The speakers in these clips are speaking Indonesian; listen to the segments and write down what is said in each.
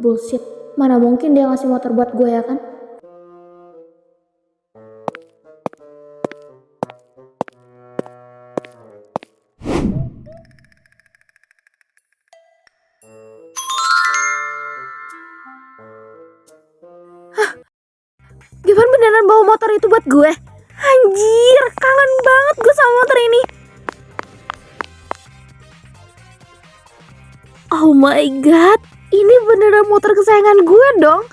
Bullshit, mana mungkin dia ngasih motor buat gue ya kan? Gimana beneran bawa motor itu buat gue? Anjir, kangen banget gue sama motor ini. Oh my god, ini beneran motor kesayangan gue dong.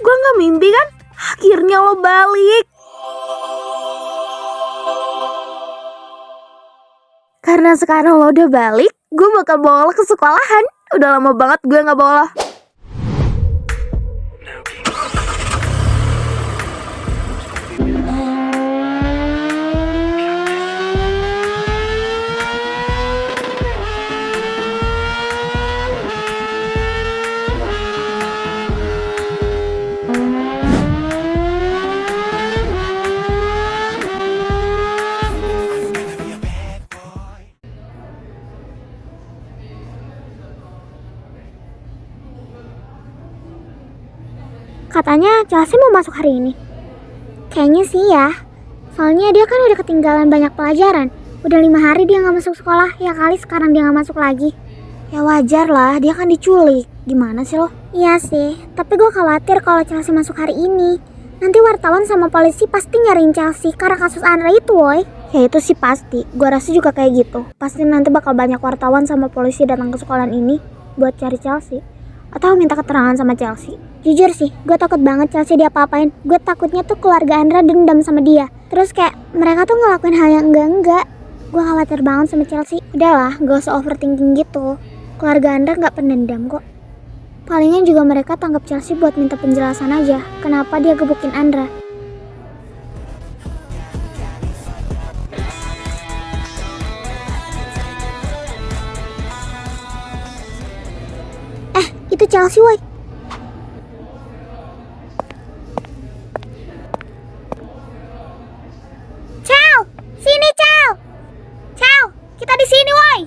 Gue gak mimpi kan? Akhirnya lo balik. Karena sekarang lo udah balik, gue bakal bawa lo ke sekolahan. Udah lama banget gue gak bawa lo. Katanya Chelsea mau masuk hari ini. Kayaknya sih ya. Soalnya dia kan udah ketinggalan banyak pelajaran. Udah 5 hari dia gak masuk sekolah. Ya kali sekarang dia gak masuk lagi. Ya wajar lah, dia kan diculik. Gimana sih lo? Iya sih, tapi gue khawatir kalau Chelsea masuk hari ini. Nanti wartawan sama polisi pasti nyariin Chelsea karena kasus Andra itu, woy. Ya itu sih pasti, gue rasa juga kayak gitu. Pasti nanti bakal banyak wartawan sama polisi datang ke sekolahan ini buat cari Chelsea. Atau minta keterangan sama Chelsea. Jujur sih, gue takut banget Chelsea diapa-apain. Gue takutnya tuh keluarga Andra dendam sama dia. Terus kayak mereka tuh ngelakuin hal yang enggak. Gue khawatir banget sama Chelsea. Udahlah, gak usah overthinking gitu. Keluarga Andra gak pendendam kok. Palingan juga mereka tangkap Chelsea buat minta penjelasan aja. Kenapa dia gebukin Andra. Itu Chelsea, woy. Ciao, sini Ciao. Ciao, kita di sini, woy.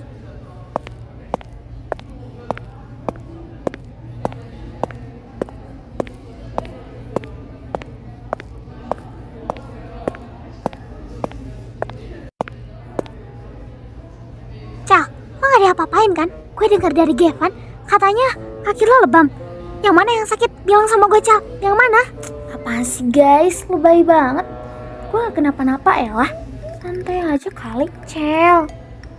Ciao, lo gak diapa-apain kan? Gue dengar dari Gevan, katanya kaki lo lebam. Yang mana yang sakit? Bilang sama gue, Cal. Yang mana? Apaan sih guys? Lebay banget. Gue gak kenapa-napa ya lah. Santai aja kali. Cel,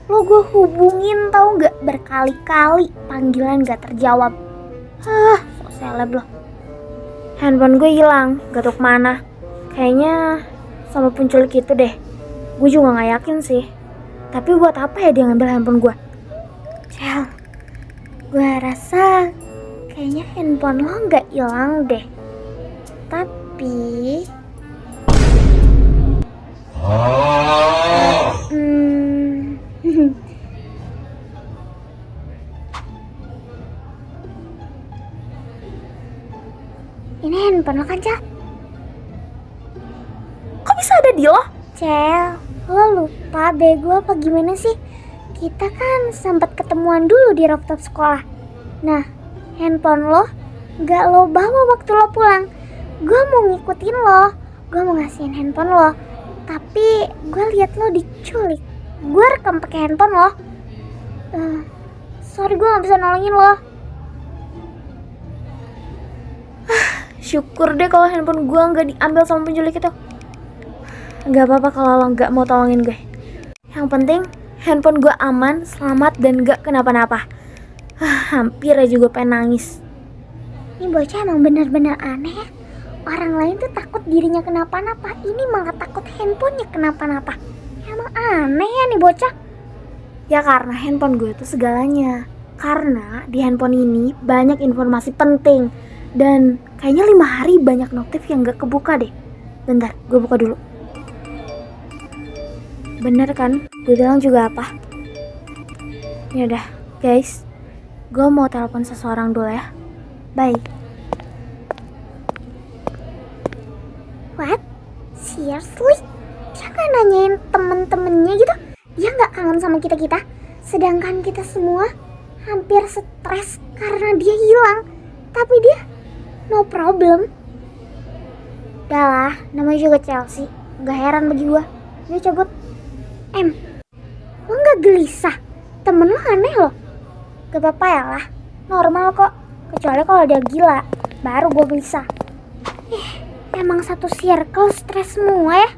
lo gue hubungin tau gak? Berkali-kali panggilan gak terjawab. So seleb lo. Handphone gue hilang. Gak tau kemana. Kayaknya sama penculik itu deh. Gue juga gak yakin sih. Tapi buat apa ya dia ngambil handphone gue? Cel, gue rasa kayaknya handphone lo nggak hilang deh. Tapi ini handphone lo kan, Cel? Kok bisa ada di lo? Cel, lo lupa bego apa gimana sih? Kita kan sempat ketemuan dulu di rooftop sekolah. Nah, handphone lo gak lo bawa waktu lo pulang. Gue mau ngikutin lo, gue mau ngasihin handphone lo. Tapi gue lihat lo diculik. Gue rekam pakai handphone lo. Sorry, gue gak bisa nolongin lo. Syukur deh kalau handphone gue gak diambil sama penculik itu. Gak apa-apa kalau lo gak mau tolongin gue. Yang penting handphone gue aman, selamat, dan gak kenapa-napa. Hampir aja gue pengen nangis. Ini bocah emang bener-bener aneh ya. Orang lain tuh takut dirinya kenapa-napa, ini malah takut handphonenya kenapa-napa. Emang aneh ya nih bocah. Ya karena handphone gue itu segalanya. Karena di handphone ini banyak informasi penting. Dan kayaknya 5 hari banyak notif yang gak kebuka deh. Bentar, gue buka dulu. Bener kan? Gue bilang juga apa? Yaudah, guys. Gue mau telepon seseorang dulu ya. Bye. What? Seriously? Dia gak nanyain temen-temennya gitu? Dia gak kangen sama kita-kita? Sedangkan kita semua hampir stres karena dia hilang. Tapi dia no problem. Udah lah, namanya juga Chelsea. Gak heran bagi gue. Yuk cabut. Lo gak gelisah? Temen lo aneh loh. Gak apa-apa ya lah, normal kok. Kecuali kalau dia gila, baru gue gelisah. Emang satu circle stres semua ya.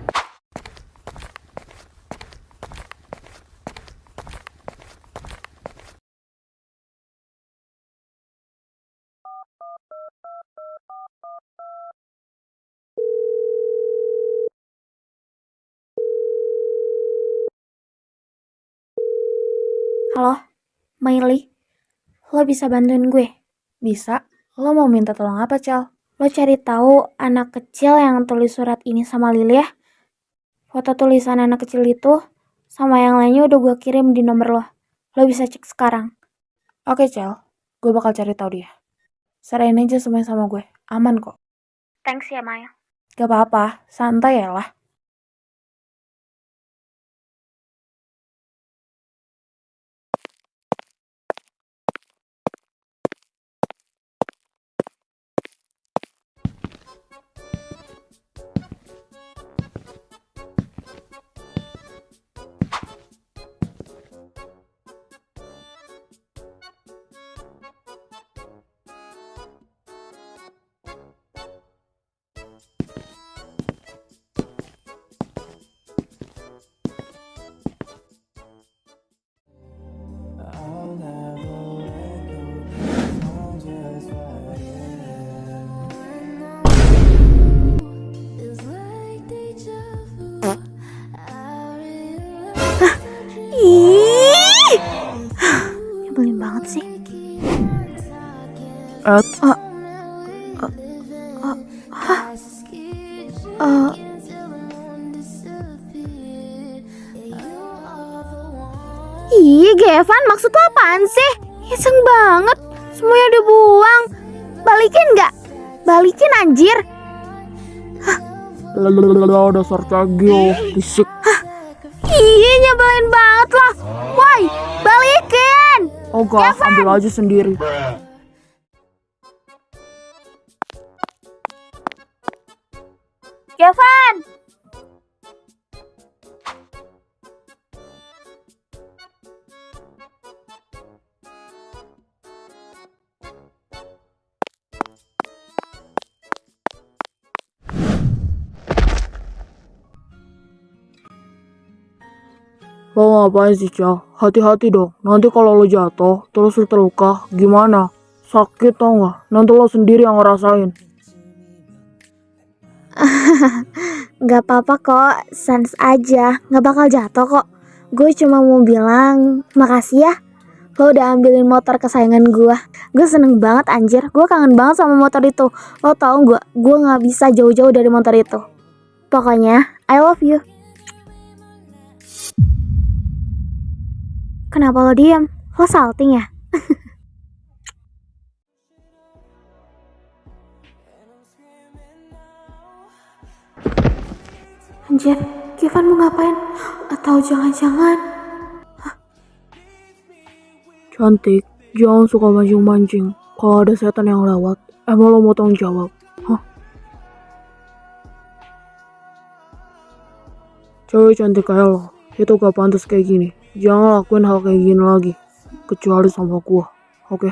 Halo, Miley. Lo bisa bantuin gue? Bisa. Lo mau minta tolong apa, Cal? Lo cari tahu anak kecil yang tulis surat ini sama Lily ya. Foto tulisan anak kecil itu sama yang lainnya udah gue kirim di nomor lo. Lo bisa cek sekarang. Oke, Cal. Gue bakal cari tahu dia. Serahin aja semuanya sama gue. Aman kok. Thanks ya, Maya. Gak apa-apa. Santai ya lah. Ih, nyebelin banget sih. Ih, Gevan, maksud lo apaan sih? Iseng banget, semuanya udah buang. Balikin nggak? Balikin anjir. Dasar cagil. Risik. Ih, nyebelin banget loh. Woi, balikin. Oh gak, ambil aja sendiri. Gevan. Lo ngapain sih, Cal? Hati-hati dong. Nanti kalau lo jatuh, terus lo terluka, gimana? Sakit tau gak? Nanti lo sendiri yang ngerasain. Gak apa-apa kok, sans aja. Gak bakal jatuh kok. Gue cuma mau bilang makasih ya. Lo udah ambilin motor kesayangan gue. Gue seneng banget anjir. Gue kangen banget sama motor itu. Lo tau gak, gue gak bisa jauh-jauh dari motor itu. Pokoknya, I love you. Kenapa lo diem? Lo salting ya? Anjir, Gevan mau ngapain? Atau jangan-jangan... Cantik, jangan suka mancing-mancing. Kalau ada setan yang lewat, emang lo mau tanggung jawab? Hah? Cewek cantik kayak lo, itu gak pantas kayak gini. Jangan lakuin hal kayak gini lagi. Kecuali sama gua, oke?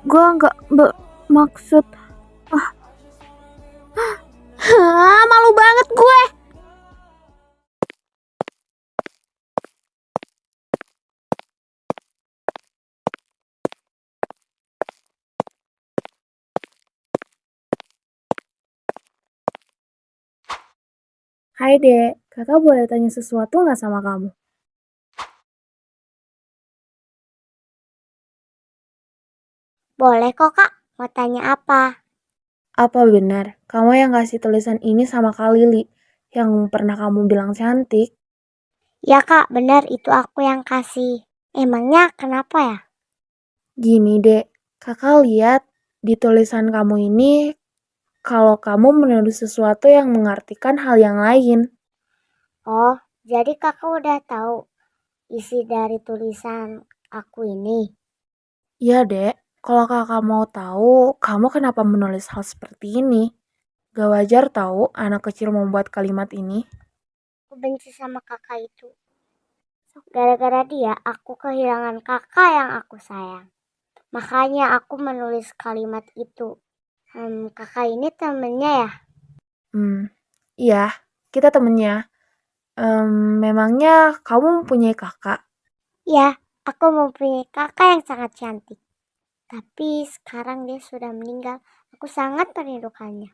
Gue nggak bermaksud. Malu banget gue. Hai dek, kakak boleh tanya sesuatu gak sama kamu? Boleh kok kak, mau tanya apa? Apa benar kamu yang kasih tulisan ini sama Kak Lili yang pernah kamu bilang cantik? Ya kak, benar itu aku yang kasih. Emangnya kenapa ya? Gini dek, kakak lihat di tulisan kamu ini kalau kamu menulis sesuatu yang mengartikan hal yang lain. Oh, jadi kakak udah tahu. isi dari tulisan aku ini? Iya, Dek. Kalau kakak mau tahu, kamu kenapa menulis hal seperti ini? Gak wajar tahu anak kecil membuat kalimat ini. Aku benci sama kakak itu. Gara-gara dia, aku kehilangan kakak yang aku sayang. Makanya aku menulis kalimat itu. Kakak ini temennya ya? Iya, kita temennya. Memangnya kamu mempunyai kakak? Ya, aku mempunyai kakak yang sangat cantik. Tapi sekarang dia sudah meninggal. Aku sangat merindukannya.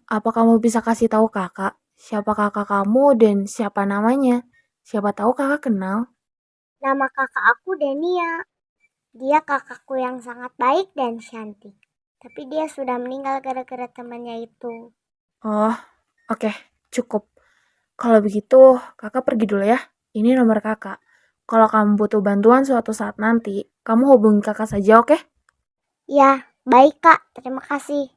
Apa kamu bisa kasih tahu kakak siapa kakak kamu dan siapa namanya? Siapa tahu kakak kenal. Nama kakak aku Denia. Dia kakakku yang sangat baik dan cantik. Tapi dia sudah meninggal gara-gara temannya itu. Oh, oke, cukup. Kalau begitu, kakak pergi dulu ya. Ini nomor kakak. Kalau kamu butuh bantuan suatu saat nanti, kamu hubungi kakak saja, oke? Ya, baik kak. Terima kasih.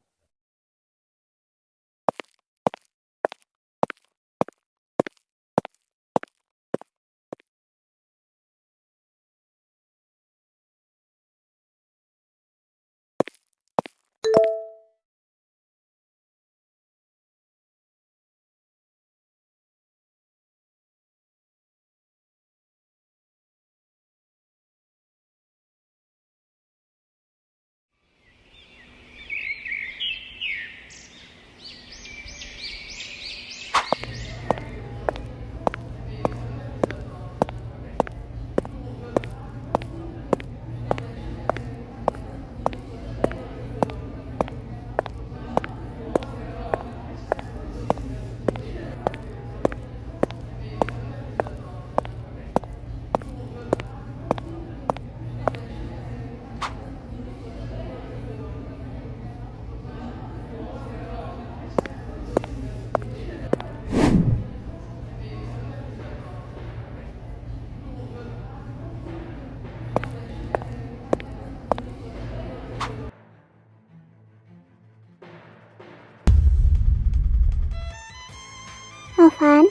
Novan,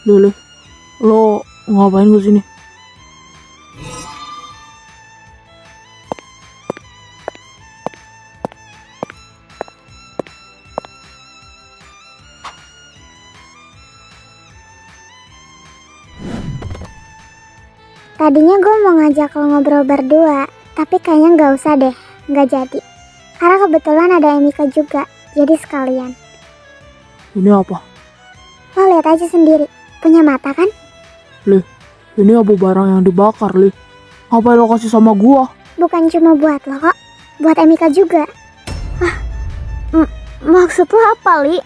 Lili, lo ngapain kesini? tadinya gue mau ngajak lo ngobrol berdua, tapi kayaknya nggak usah deh, nggak jadi. Karena kebetulan ada Emika juga, jadi sekalian. Ini apa? Lo lihat aja sendiri, punya mata kan? Lih, ini apa barang yang dibakar, Lih? Ngapain lo kasih sama gua? Bukan cuma buat lo kok, buat Emika juga. Maksud lo apa, Li?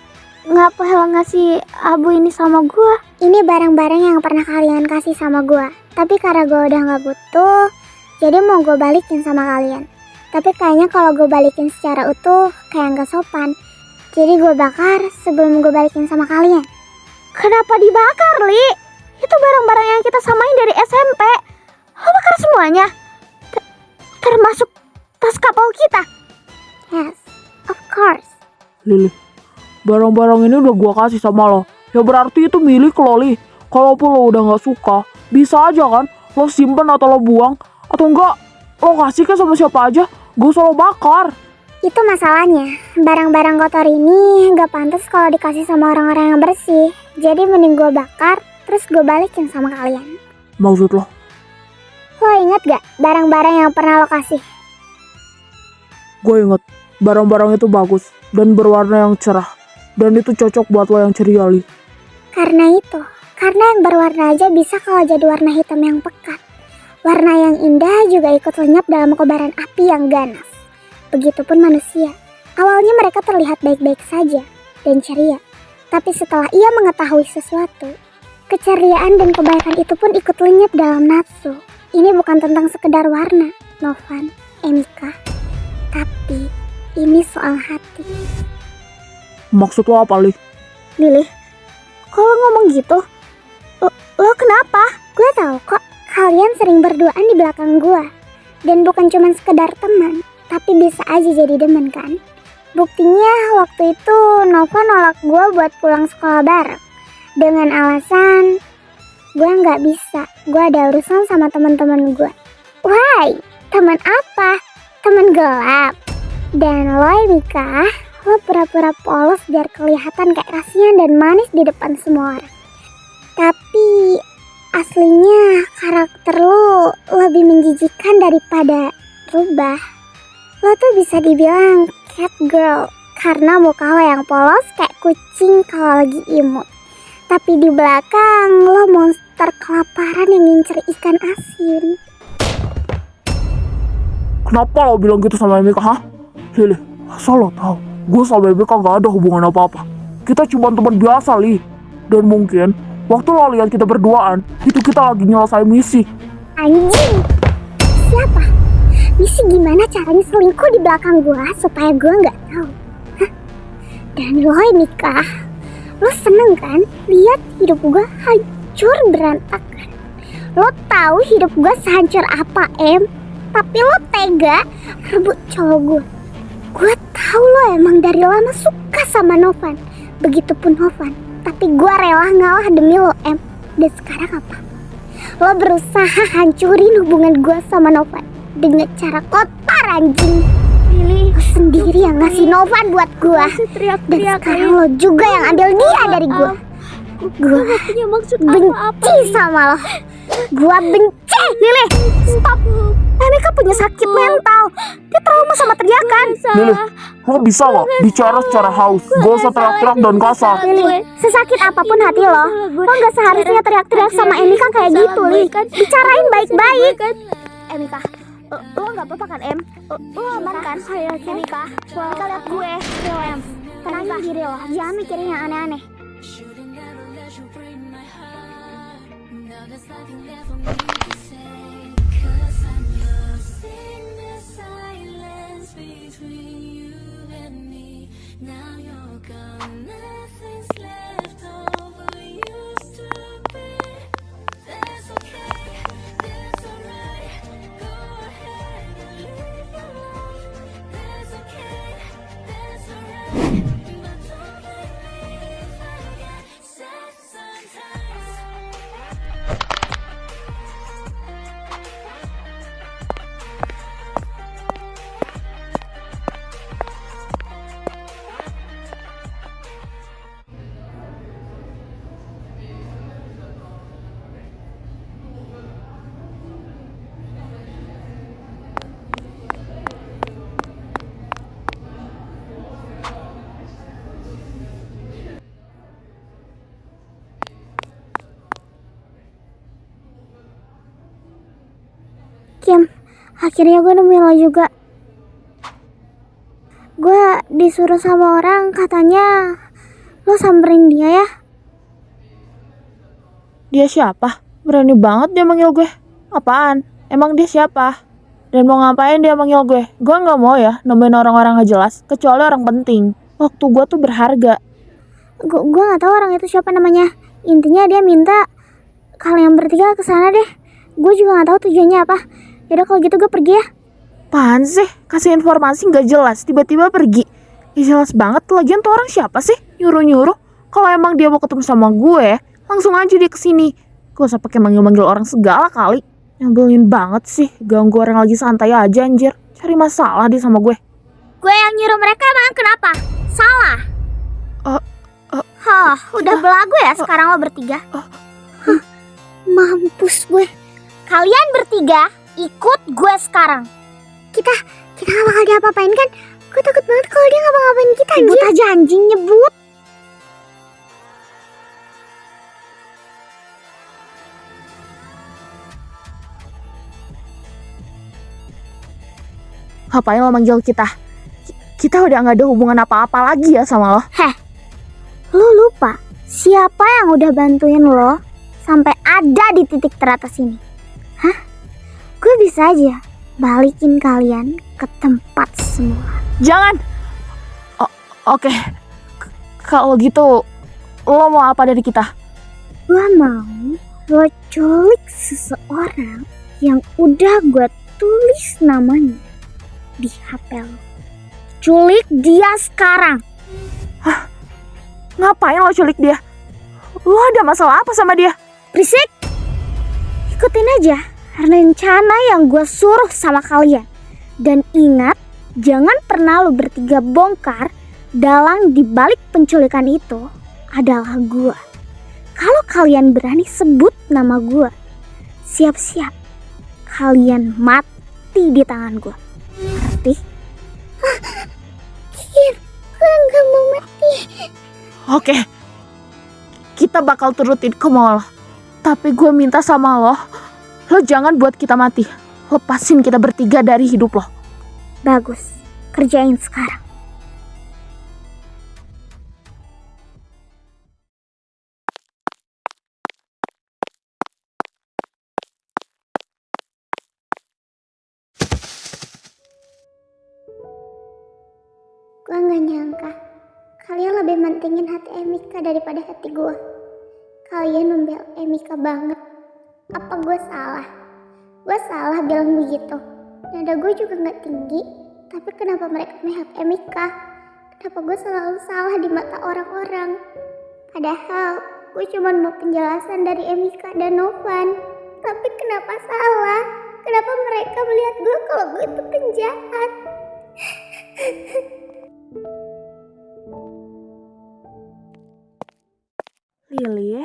Ngapa lo ngasih abu ini sama gua? Ini barang-barang yang pernah kalian kasih sama gua. Tapi karena gua udah gak butuh, jadi mau gue balikin sama kalian. Tapi kayaknya kalau gue balikin secara utuh, kayak gak sopan. Jadi gue bakar sebelum gue balikin sama kalian. Kenapa dibakar, Li? Itu barang-barang yang kita samain dari SMP. Lo bakar semuanya? Termasuk tas kapal kita? Yes, of course. Lili, barang-barang ini udah gua kasih sama lo. Ya berarti itu milik lo, Li. Kalaupun lo udah gak suka, bisa aja kan lo simpen atau lo buang. Atau enggak, lo kasih ke sama siapa aja. Gak usah lo bakar. Itu masalahnya, barang-barang kotor ini gak pantas kalau dikasih sama orang-orang yang bersih. Jadi mending gue bakar, terus gue balikin sama kalian. Maksud lo? Lo inget gak barang-barang yang pernah lo kasih? Gue inget, barang-barang itu bagus dan berwarna yang cerah. Dan itu cocok buat lo yang ceria, Li. Karena yang berwarna aja bisa kalau jadi warna hitam yang pekat. Warna yang indah juga ikut lenyap dalam kobaran api yang ganas. Begitupun manusia. Awalnya mereka terlihat baik-baik saja dan ceria. Tapi setelah ia mengetahui sesuatu, keceriaan dan kebaikan itu pun ikut lenyap dalam nafsu. Ini bukan tentang sekedar warna, Novan, Emika. Tapi ini soal hati. Maksud lo apa, Li? Lili, kalau ngomong gitu, lo kenapa? Gue tahu kok, kalian sering berduaan di belakang gue. Dan bukan cuma sekedar teman, tapi bisa aja jadi demen kan? Buktinya waktu itu Nova nolak gue buat pulang sekolah bareng dengan alasan gue nggak bisa, gue ada urusan sama teman-teman gue. Why? Teman apa? Teman gelap. Dan lo Mika, lo pura-pura polos biar kelihatan kayak kasihan dan manis di depan semua orang. Tapi aslinya karakter lo lebih menjijikan daripada rubah. Lo tuh bisa dibilang cat girl karena muka lo yang polos kayak kucing kalau lagi imut. Tapi di belakang lo monster kelaparan yang ngincer ikan asin. Kenapa lo bilang gitu sama Mika, hah? Lili, asal lo tahu, gue sama Mika gak ada hubungan apa-apa. Kita cuma teman biasa, Li. Dan mungkin, waktu lo lihat kita berduaan, itu kita lagi nyelesain misi. Anjing! Siapa? Misi gimana caranya selingkuh di belakang gue supaya gue gak tahu? Hah? Dan lo Mika, lo seneng kan lihat hidup gue hancur berantakan? Lo tahu hidup gue sehancur apa, Tapi lo tega rebut cowok gue. Gue tahu lo emang dari lama suka sama Novan. Begitupun Novan. Tapi gue rela ngalah demi lo, Dan sekarang apa? Lo berusaha hancurin hubungan gue sama Novan dengan cara kotor, anjing. Lili, Lo sendiri yang ngasih Novan buat gue. Dan sekarang lo juga yang ambil dia dari gue. Gue gak punya maksud benci apa-apa. sama lo. Gue benci. Lili, stop. Mika punya sakit mental. Dia trauma sama teriakan. Lili, lo bisa gak bicara secara halus? Gak usah teriak-teriak dan kasar. Lili, sesakit apapun hati lo gak seharusnya teriak-teriak sama Mika kayak gitu, Li. Bicarain baik-baik. Mika, lo gak apa-apa kan, Lo aman kan? Mika, Mika lihat gue. Tenangin diri lo, jangan mikirin yang aneh-aneh. Kim, akhirnya gue nemuin lo juga. Gue disuruh sama orang katanya lo samperin dia ya. Dia siapa? Berani banget dia manggil gue. Apaan? Emang dia siapa? Dan mau ngapain dia manggil gue? Gue gak mau ya nemuin orang-orang gak jelas, kecuali orang penting. Waktu gue tuh berharga. Gue gak tahu orang itu siapa namanya. Intinya dia minta kalian bertiga kesana deh. Gue juga gak tahu tujuannya apa. Yaudah kalau gitu gue pergi ya. Apaan sih? Kasih informasi gak jelas, tiba-tiba pergi. Ya jelas banget, lagian tuh orang siapa sih? Nyuruh-nyuruh. Kalau emang dia mau ketemu sama gue, langsung aja dia kesini. Gak usah pakai manggil-manggil orang segala kali. Nyebelin banget sih, ganggu orang lagi santai aja anjir. Cari masalah dia sama gue. Gue yang nyuruh mereka emang kenapa? Salah. Udah belagu ya sekarang lo bertiga. Mampus gue. Kalian bertiga ikut gue sekarang. Kita gak bakal diapa-apain kan? Gue takut banget kalau dia ngapa-ngapain kita, anjing. Nyebut aja anjing, nyebut. Ngapain lo manggil kita? Kita udah gak ada hubungan apa-apa lagi ya sama lo. Lo lupa siapa yang udah bantuin lo sampai ada di titik teratas ini? Gue bisa aja balikin kalian ke tempat semula. Jangan. Oke. Kalau gitu, lo mau apa dari kita? Gue mau lo culik seseorang yang udah gue tulis namanya di HP lo. culik dia sekarang. Ngapain lo culik dia? Lo ada masalah apa sama dia? Berisik! Ikutin aja rencana yang gue suruh sama kalian. Dan ingat, jangan pernah lo bertiga bongkar dalang dibalik penculikan itu adalah gue. Kalau kalian berani sebut nama gue, siap-siap kalian mati di tangan gue. Ngerti? Kim, gue gak mau mati. Oke, kita bakal turutin kemauan lo. Tapi gue minta sama lo jangan buat kita mati. Lepasin kita bertiga dari hidup lo. Bagus, kerjain sekarang. Gue gak nyangka kalian lebih mentingin hati Emika daripada hati gue. Kalian membela Emika banget. Apa gue salah? Gue salah bilang begitu. Nada gue juga gak tinggi. Tapi kenapa mereka mehak Emika? Kenapa gue selalu salah di mata orang-orang? Padahal gue cuma mau penjelasan dari Emika dan Novan. Tapi kenapa salah? Kenapa mereka melihat gue kalau gue itu penjahat? Lili,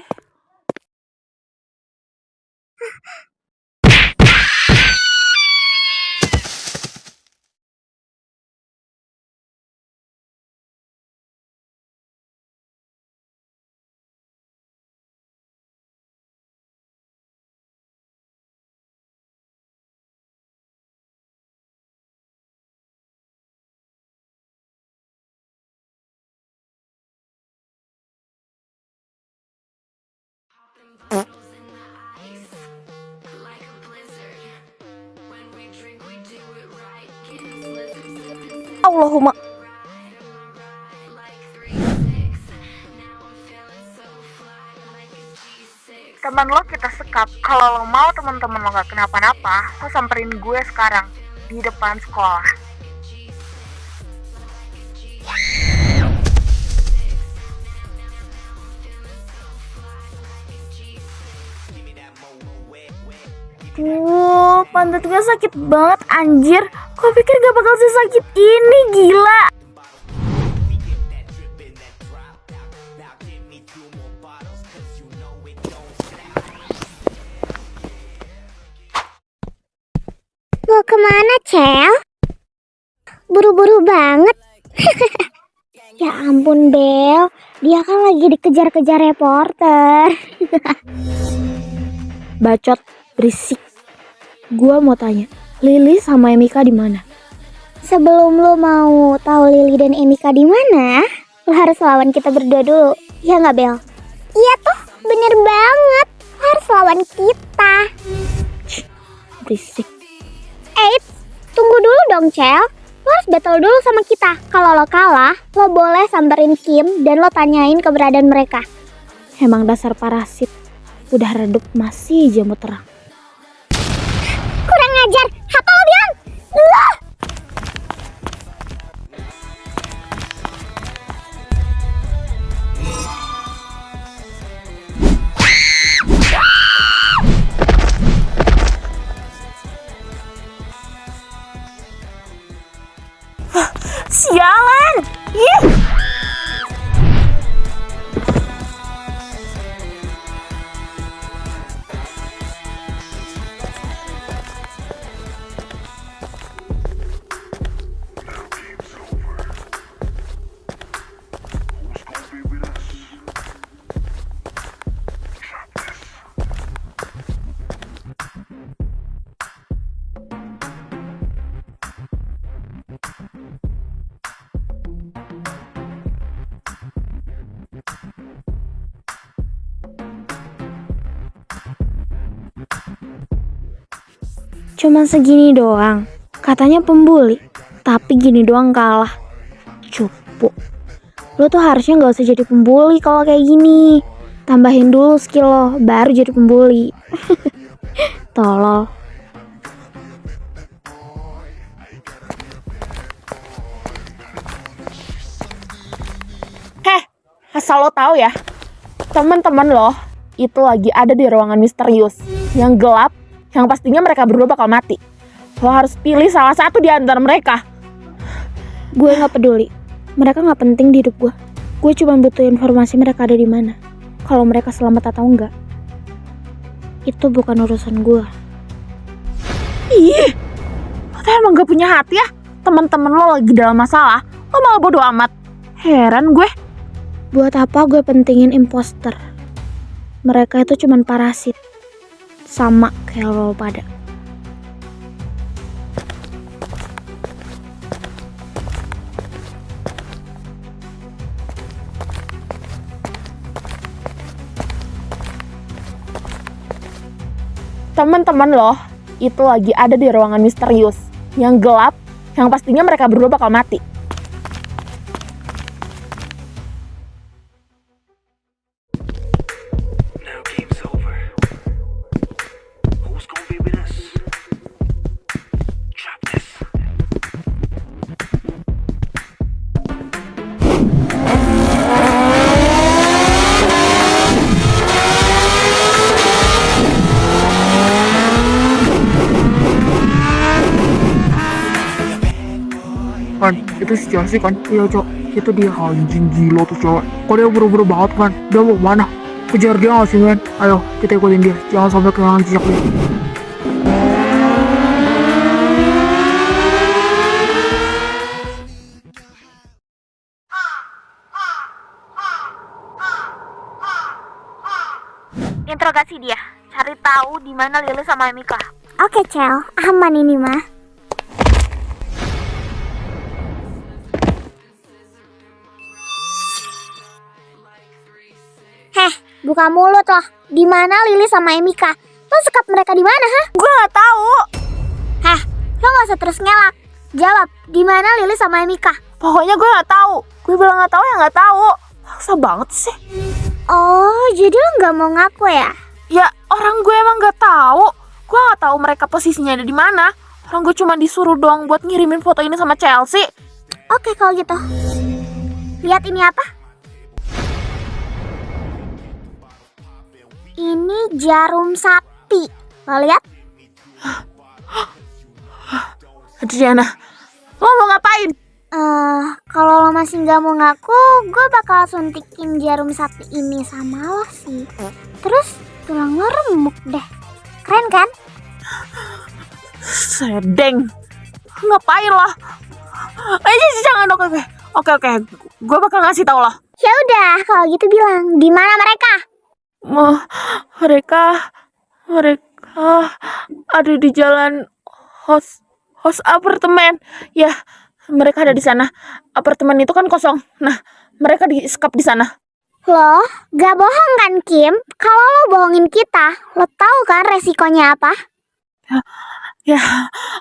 Allahumma. Teman lo kita sekap. Kalau lo mau teman-teman lo gak kenapa-napa, lo samperin gue sekarang di depan sekolah. Pantat gue sakit banget anjir. Gue pikir gak bakal sesakit ini, gila. Mau kemana, Cel? Buru-buru banget. Ya ampun, Bel. Dia kan lagi dikejar-kejar reporter. Bacot, berisik. Gua mau tanya, Lili sama Emika di mana? Sebelum lo mau tahu Lili dan Emika di mana, lo harus lawan kita berdua dulu. Ya nggak, Bel? Iya tuh, bener banget. Lo harus lawan kita. Berisik. Eits, tunggu dulu dong, Cel. Lo harus battle dulu sama kita. Kalau lo kalah, lo boleh samperin Kim dan lo tanyain keberadaan mereka. Emang dasar parasit. Udah redup masih aja mau terang. Kurang ajar, apa lo bilang? Lo! Sialan! Ih! Cuma segini doang. Katanya pembuli. Tapi gini doang kalah. Cupu. Lo tuh harusnya gak usah jadi pembuli kalau kayak gini. Tambahin dulu skill lo, baru jadi pembuli. Tolol. asal lo tahu ya, teman-teman lo itu lagi ada di ruangan misterius yang gelap, yang pastinya mereka berdua bakal mati. Lo harus pilih salah satu di antara mereka. Gue nggak peduli. Mereka nggak penting di hidup gue. Gue cuma butuh informasi mereka ada di mana. Kalau mereka selamat atau enggak, itu bukan urusan gue. Ih, lo tuh emang gak punya hati ya? Teman-teman lo lagi dalam masalah, lo malah bodo amat. Heran gue. Buat apa gue pentingin imposter? Mereka itu cuma parasit. Sama kayak lo pada. Teman-teman lo itu lagi ada di ruangan misterius yang gelap, yang pastinya mereka berdua bakal mati. Now game's over. Who's gonna be with us? Drop this. Kan, itu si Chelsea kan? Iya, Cok. Itu dia anjing gila tuh cowok. Kok dia buru-buru banget kan? Dia mau mana? Kejar dia gak sih, men? Ayo, kita ikutin dia. Jangan sampai kehilangan jejak dia. Interogasi dia, cari tahu di mana Lily sama Mika. Oke, Cel. Aman ini mah. Heh, buka mulut loh. Di mana Lily sama Emika? Lo sekap mereka di mana, hah? Gue nggak tahu. Heh, lo nggak usah terus ngelak. Jawab, di mana Lily sama Emika? Pokoknya gue nggak tahu. Gue bilang nggak tahu ya nggak tahu. Paksa banget sih. Oh, jadi lo nggak mau ngaku ya? Ya orang gue emang nggak tahu. Gue nggak tahu mereka posisinya ada di mana. Orang gue cuma disuruh doang buat ngirimin foto ini sama Chelsea. Oke, kalau gitu. Lihat ini apa? Ini jarum sapi. Lo lihat? Adriana, lo mau ngapain? Kalau lo masih nggak mau ngaku, gue bakal suntikin jarum sapi ini sama lo sih. Terus tulang lo remuk deh. Keren kan? Sedeng. Ngapain lo? Jangan dong. Oke. Gue bakal ngasih tahu lo. Ya udah, kalau gitu bilang di mana mereka? Mereka ada di jalan host apartemen. Ya, mereka ada di sana. Apartemen itu kan kosong. Nah, mereka di-skap di sana. Lo gak bohong kan, Kim? Kalau lo bohongin kita, lo tahu kan resikonya apa? Ya,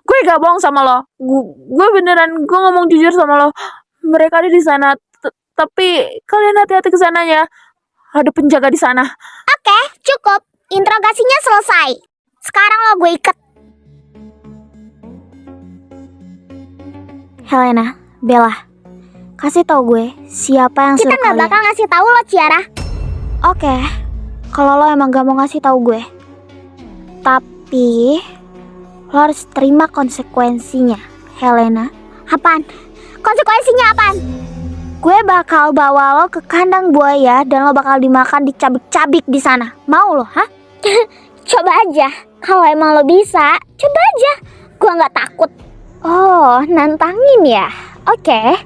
gue gak bohong sama lo. Gue beneran, gue ngomong jujur sama lo. Mereka ada di sana. Tapi kalian hati-hati ke sananya. Ada penjaga di sana. Oke, cukup. Interogasinya selesai. Sekarang lo gue ikat. Helena, Bella, kasih tau gue siapa yang suruh kalian. Kita gak bakal ngasih tahu lo, Ciara. Oke, kalau lo emang gak mau ngasih tahu gue, tapi lo harus terima konsekuensinya, Helena. Apaan? Konsekuensinya apaan? Gue bakal bawa lo ke kandang buaya dan lo bakal dimakan dicabik-cabik di sana. Mau lo, hah? Coba aja. Kalau emang lo bisa, coba aja. Gue nggak takut. Oh, nantangin ya? Oke.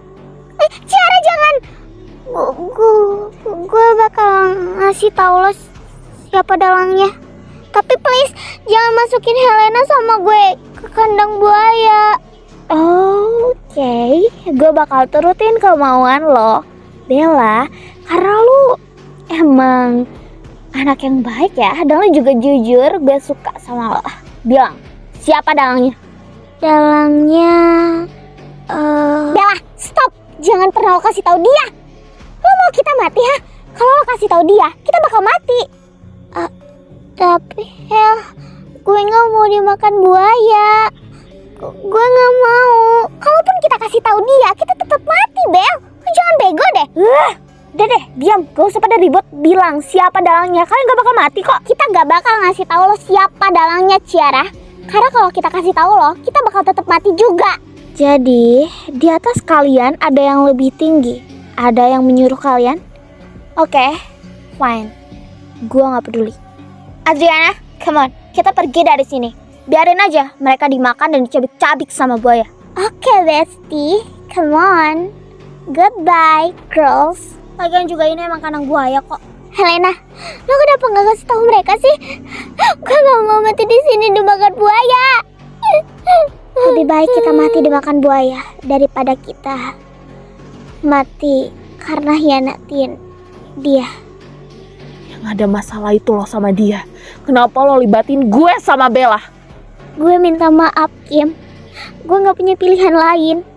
Ciara jangan. Gue bakal ngasih tahu lo siapa dalangnya. Tapi please jangan masukin Helena sama gue ke kandang buaya. Oke, gue bakal turutin kemauan lo, Bella, karena lo emang anak yang baik ya, dan lo juga jujur, gue suka sama lo. Bilang, siapa dalangnya? Dalangnya, Bella, stop, jangan pernah lo kasih tahu dia. Lo mau kita mati, ha? Kalau lo kasih tahu dia, kita bakal mati. Tapi Hel, gue nggak mau dimakan buaya. Gue nggak mau. Kalaupun kita kasih tahu dia, kita tetap mati, Bel. Jangan bego deh. Udah deh, diam. Gak usah pada ribut. Bilang siapa dalangnya. Kalian gak bakal mati kok. Kita gak bakal ngasih tahu lo siapa dalangnya, Ciara. Karena kalau kita kasih tahu lo, kita bakal tetap mati juga. Jadi, di atas kalian ada yang lebih tinggi. Ada yang menyuruh kalian? Oke, fine. Gua gak peduli. Adriana, come on. Kita pergi dari sini. Biarin aja mereka dimakan dan dicabik-cabik sama buaya. Oke, bestie. Come on. Goodbye, girls. Lagian juga ini emang kandang buaya kok. Helena, lo kenapa nggak kasih tahu mereka sih? Gue gak mau mati di sini dimakan buaya. Lebih baik kita mati dimakan buaya daripada kita mati karena hianatin dia. Yang ada masalah itu lo sama dia. Kenapa lo libatin gue sama Bella? Gue minta maaf, Kim. Gue gak punya pilihan lain.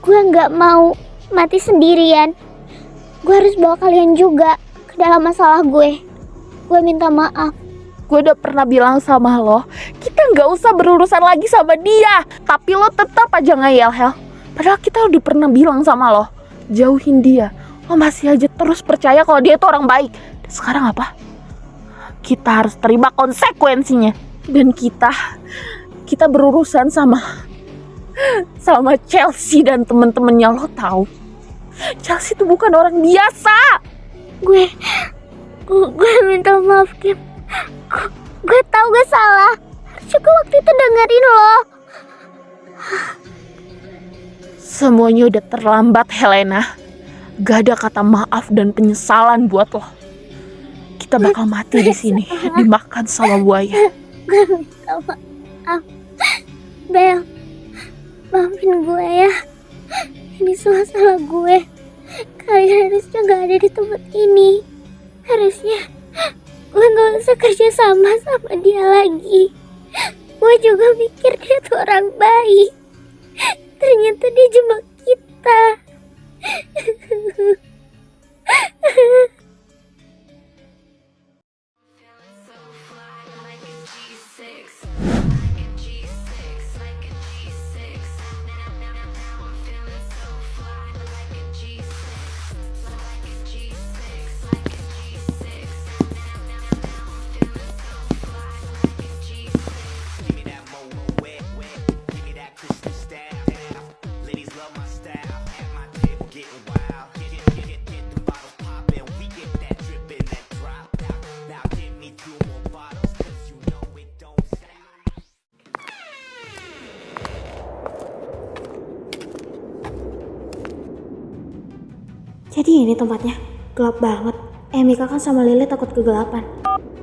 Gue gak mau mati sendirian. Gue harus bawa kalian juga ke dalam masalah gue. Gue minta maaf. Gue udah pernah bilang sama lo, kita gak usah berurusan lagi sama dia. Tapi lo tetap aja ngeyel, Hel. Padahal kita udah pernah bilang sama lo, jauhin dia. Lo masih aja terus percaya kalau dia itu orang baik. Dan sekarang apa? Kita harus terima konsekuensinya. Dan kita berurusan sama Chelsea dan temen-temennya. Lo tahu, Chelsea itu bukan orang biasa. Gue minta maaf, Kim. Gue tahu gue salah. Harusnya gue waktu itu dengerin lo. Semuanya udah terlambat, Helena. Gak ada kata maaf dan penyesalan buat lo. Kita bakal mati di sini, dimakan sama buaya. Gue minta maaf. Bel, maafin gue ya. Ini semua salah gue. Kalian harusnya gak ada di tempat ini. Harusnya gue gak usah kerja sama dia lagi. Gue juga mikir dia tuh orang baik. Ternyata dia jebak kita. Give me that momo wet, wet. Give me that crystal style. Ladies love my style. At my table getting wild. Get the bottle poppin'. We get that drippin', that drop. Now give me 2 more bottles, 'cause you know it don't stop. Jadi ini tempatnya. Gelap banget. Mika kan sama Lily takut kegelapan.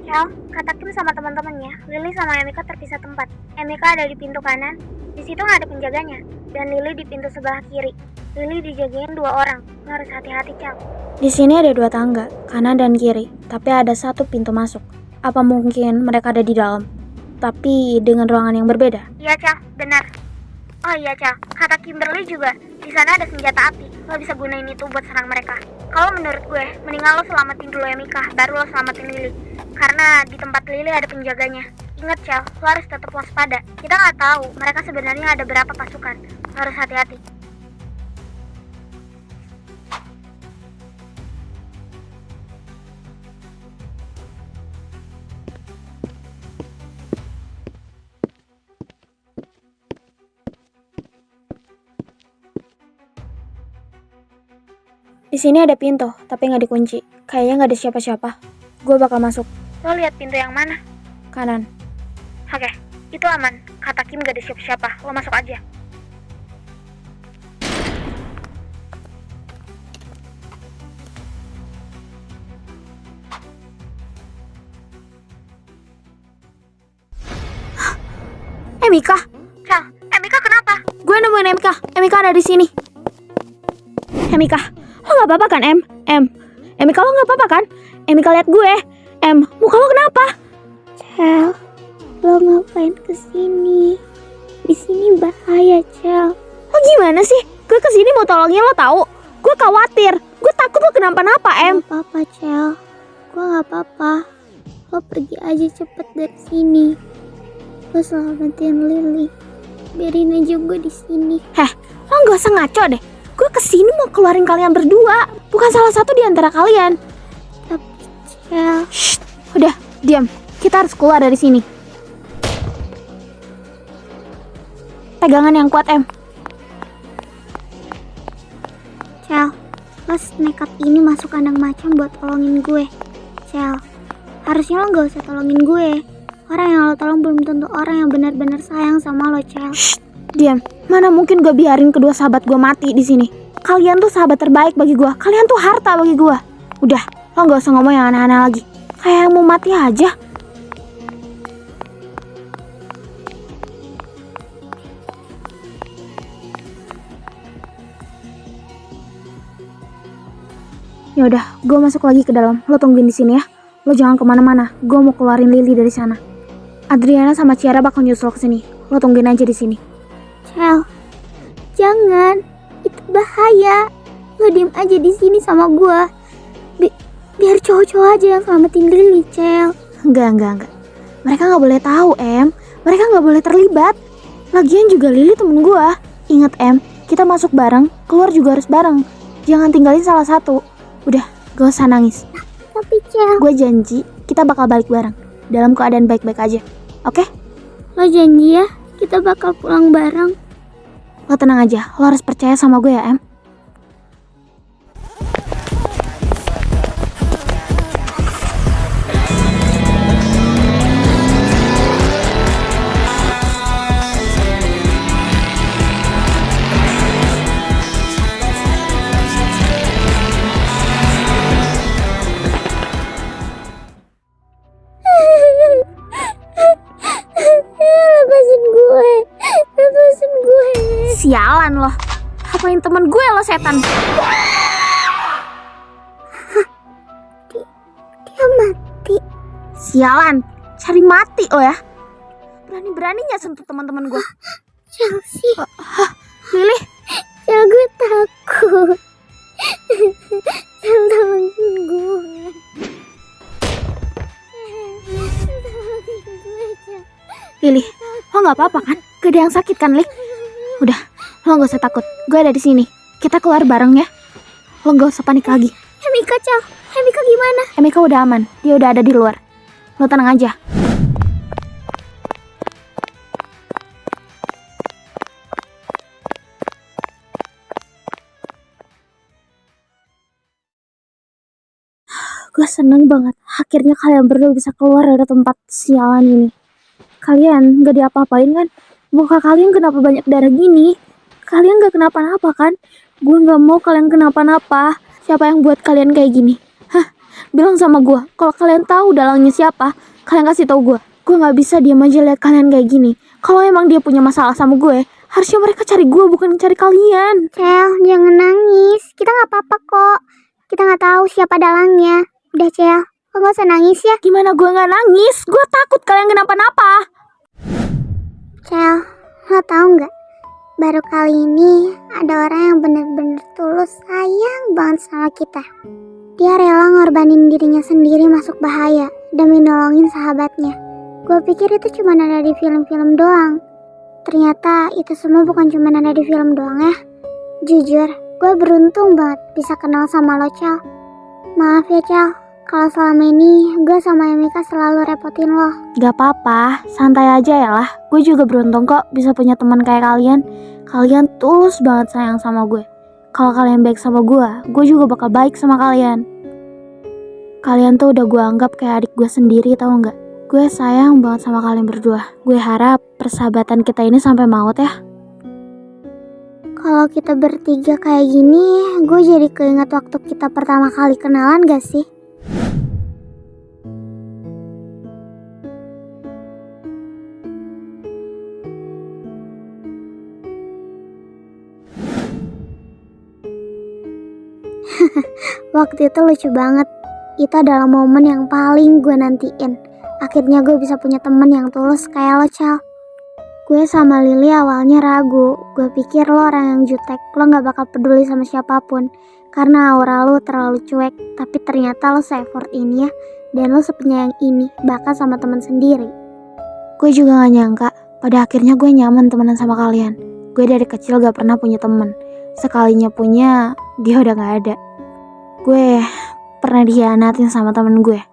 Kel, kata Kim sama teman-temannya, Lily sama Mika terpisah tempat. Mika ada di pintu kanan, di situ nggak ada penjaganya, dan Lily di pintu sebelah kiri. Lily dijagain 2 orang, lo harus hati-hati, Kel. Di sini ada 2 tangga, kanan dan kiri, tapi ada 1 pintu masuk. Apa mungkin mereka ada di dalam, tapi dengan ruangan yang berbeda? Iya, Kel, benar. Oh iya, Kel, kata Kimberly juga, di sana ada senjata api. Lo bisa gunain itu buat serang mereka. Kalau menurut gue, mendingan lo selamatin dulu Mika, baru lo selamatin Lily. Karena di tempat Lily ada penjaganya. Ingat, Cel, lo harus tetap waspada. Kita nggak tahu mereka sebenarnya ada berapa pasukan. Lo harus hati-hati. Di sini ada pintu, tapi nggak dikunci. Kayaknya nggak ada siapa-siapa. Gue bakal masuk. Lo lihat pintu yang mana? Kanan. Oke, itu aman. Kata Kim nggak ada siapa-siapa. Lo masuk aja. Mika. Cal, Mika kenapa? Gue nemuin Mika. Mika ada di sini. Mika, lo nggak apa-apa kan, Mika, lo nggak apa-apa kan? Mika, lihat gue. Muka lo kenapa? Cel, lo ngapain kesini? Di sini bahaya, Cel. Lo gimana sih? Gue kesini mau tolongin lo tahu. Gue khawatir. Gue takut lo kenapa-napa, Gak apa-apa, Cel. Gue nggak apa-apa. Lo pergi aja cepet dari sini. Lo selamatin Lily. Biarin aja gue di sini. Lo nggak usah ngaco deh. Gue kesini mau keluarin kalian berdua, bukan salah satu di antara kalian. Tapi Cel, Shh, udah, diam. Kita harus keluar dari sini. Pegangan yang kuat, Em. Cel, lo nekat ini masuk kandang macan buat tolongin gue. Cel, harusnya lo gak usah tolongin gue. Orang yang lo tolong belum tentu orang yang benar-benar sayang sama lo, Cel. Shh, diam. Mana mungkin gue biarin kedua sahabat gue mati di sini. Kalian tuh sahabat terbaik bagi gue. Kalian tuh harta bagi gue. Udah, lo gak usah ngomong yang aneh-aneh lagi. Kayak yang mau mati aja. Ya udah, gue masuk lagi ke dalam. Lo tungguin di sini ya. Lo jangan kemana-mana. Gue mau keluarin Lily dari sana. Adriana sama Ciara bakal nyusul ke sini. Lo tungguin aja di sini. Cel, jangan. Itu bahaya. Lo diem aja di sini sama gue. Biar cowok-cowok aja yang selamatin Lily, Cel. Enggak. Mereka nggak boleh tahu, Em. Mereka nggak boleh terlibat. Lagian juga Lily temen gue. Ingat, Em, kita masuk bareng, keluar juga harus bareng. Jangan tinggalin salah satu. Udah, gak usah nangis. Tapi Cel, Gue janji, kita bakal balik bareng. Dalam keadaan baik-baik aja. Oke? lo janji ya kita bakal pulang bareng. Lo tenang aja, lo harus percaya sama gue ya, Em. Lepasin gue. Sialan lo. Apain temen gue lo, setan? Dia mati. Sialan, cari mati lo ya. Berani-beraninya sentuh teman-teman gue. Chelsea, Lily, Cel, gue takut. Cel, tolongin gue. Tolongin gue, Cel. Lily, lo nggak apa-apa kan? Gak ada yang sakit kan, Li? Udah, lo nggak usah takut. Gue ada di sini. Kita keluar bareng ya. Lo nggak usah panik lagi. Emika, Cel. Emika gimana? Emeka udah aman. Dia udah ada di luar. Lo tenang aja. Gue seneng banget. Akhirnya kalian berdua bisa keluar dari tempat sialan ini. Kalian gak diapa-apain kan? Muka kalian kenapa banyak darah gini? Kalian gak kenapa-napa kan? Gue gak mau kalian kenapa-napa. Siapa yang buat kalian kayak gini? Hah? Bilang sama gue. Kalau kalian tahu dalangnya siapa, kalian kasih tahu gue. Gue gak bisa diam aja lihat kalian kayak gini. Kalau emang dia punya masalah sama gue, harusnya mereka cari gue bukan cari kalian. Cel, jangan nangis. Kita nggak apa-apa kok. Kita nggak tahu siapa dalangnya. Udah, Cel. Lo nggak usah nangis ya. Gimana gue gak nangis? Gue takut kalian kenapa-napa. Cel, lo tahu nggak? Baru kali ini ada orang yang benar-benar tulus sayang banget sama kita. Dia rela ngorbanin dirinya sendiri masuk bahaya demi nolongin sahabatnya. Gue pikir itu cuma ada di film-film doang. Ternyata itu semua bukan cuma ada di film doang ya. Jujur, gue beruntung banget bisa kenal sama lo, Cel. Maaf ya, Cel. Kalau selama ini gue sama Emika selalu repotin lo. Gak apa-apa, santai aja ya lah. Gue juga beruntung kok bisa punya teman kayak kalian. Kalian tulus banget sayang sama gue. Kalau kalian baik sama gue juga bakal baik sama kalian. Kalian tuh udah gue anggap kayak adik gue sendiri, tau gak? Gue sayang banget sama kalian berdua. Gue harap persahabatan kita ini sampai maut ya. Kalau kita bertiga kayak gini, gue jadi keinget waktu kita pertama kali kenalan gak sih? Waktu itu lucu banget. Itu adalah momen yang paling gue nantiin. Akhirnya gue bisa punya temen yang tulus kayak lo, Cel. Gue sama Lily awalnya ragu. Gue pikir lo orang yang jutek. Lo gak bakal peduli sama siapapun karena aura lo terlalu cuek. Tapi ternyata lo se-effort ini ya. Dan lo sepenyayang ini, bahkan sama temen sendiri. Gue juga gak nyangka pada akhirnya gue nyaman temenan sama kalian. Gue dari kecil gak pernah punya temen. Sekalinya punya, dia udah gak ada. Gue pernah dikhianatin sama temen gue.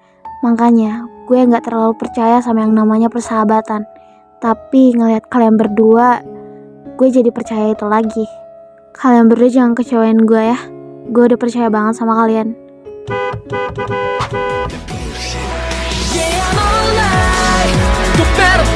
Makanya gue gak terlalu percaya sama yang namanya persahabatan. Tapi ngeliat kalian berdua, gue jadi percaya itu lagi. Kalian berdua jangan kecewain gue ya. Gue udah percaya banget sama kalian. Yeah, I'm alright. You better